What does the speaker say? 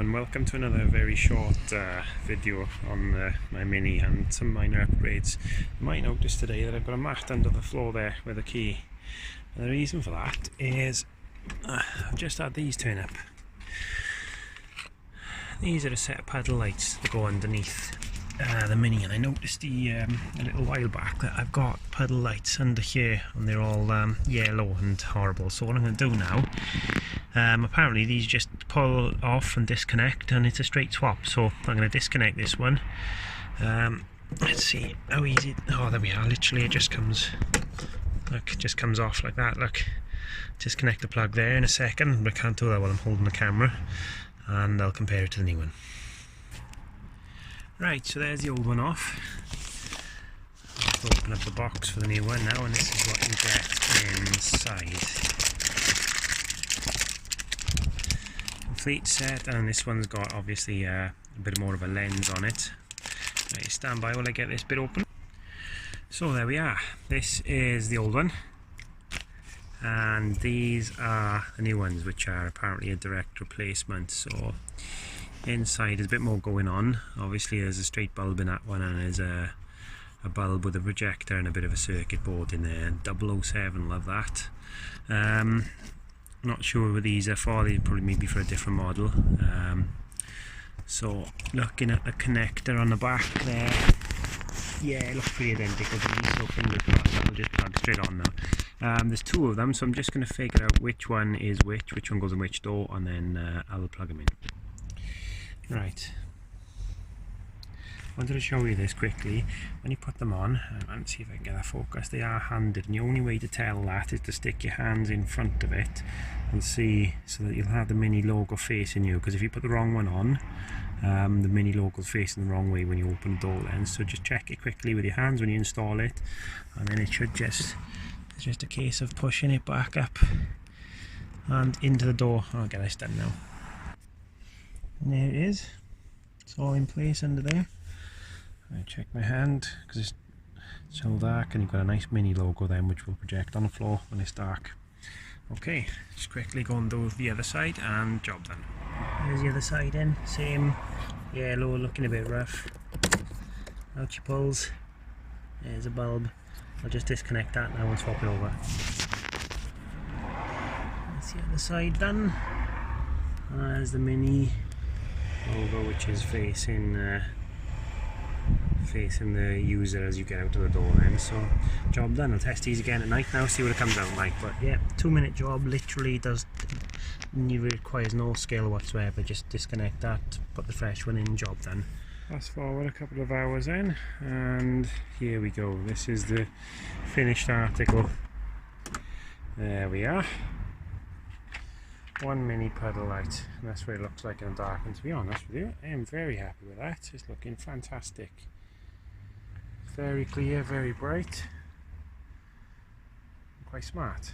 everyone, welcome to another very short video on my Mini and some minor upgrades. You might notice today that I've got a mat under the floor there with a key. And the reason for that is I've just had these turn up. These are a set of paddle lights that go underneath the Mini, and I noticed a little while back that I've got paddle lights under here and they're all yellow and horrible. So what I'm going to do now, apparently these just pull off and disconnect and it's a straight swap. So I'm going to disconnect this one. Let's see how easy. Oh, there we are. Literally it just comes, look, it just comes off like that. Look, disconnect the plug there in a second, but I can't do that while I'm holding the camera, and I'll compare it to the new one. Right, so there's the old one off. Let's open up the box for the new one now, and this is what you get inside. Complete set, and this one's got obviously a bit more of a lens on it. Right, stand by while I get this bit open. So there we are. This is the old one, and these are the new ones, which are apparently a direct replacement. So inside there's a bit more going on. Obviously there's a straight bulb in that one, and there's a bulb with a projector and a bit of a circuit board in there. 007, love that. Not sure what these are for. These probably maybe for a different model. So looking at the connector on the back there, yeah, it looks pretty identical to these, so fingers crossed that'll just plug straight on now. There's two of them, so I'm just going to figure out which one is which one goes in which door, and then I'll plug them in. Right, I wanted to show you this quickly. When you put them on, let's see if I can get a focus, they are handed, and the only way to tell that is to stick your hands in front of it and see, so that you'll have the Mini logo facing you, because if you put the wrong one on, the Mini logo is facing the wrong way when you open the door then. So just check it quickly with your hands when you install it, and then it should just, it's just a case of pushing it back up and into the door. I'll get this done now. And there it is, it's all in place under there. I check my hand because it's so dark, and you've got a nice Mini logo then which will project on the floor when it's dark. Okay, just quickly go and do the other side and job done. There's the other side in, same yellow, looking a bit rough. Out she pulls, there's a bulb. I'll just disconnect that now and swap it over. That's the other side done. There's the Mini logo, which is facing the user as you get out of the door then. So job done. I'll test these again at night now, see what it comes out like. But yeah, 2-minute job, literally requires no skill whatsoever. Just disconnect that, put the fresh one in, job done. Fast forward a couple of hours in, and here we go. This is the finished article. There we are. One Mini puddle light, and that's what it looks like in the dark. And to be honest with you, I am very happy with that. It's looking fantastic. Very clear, very bright, quite smart.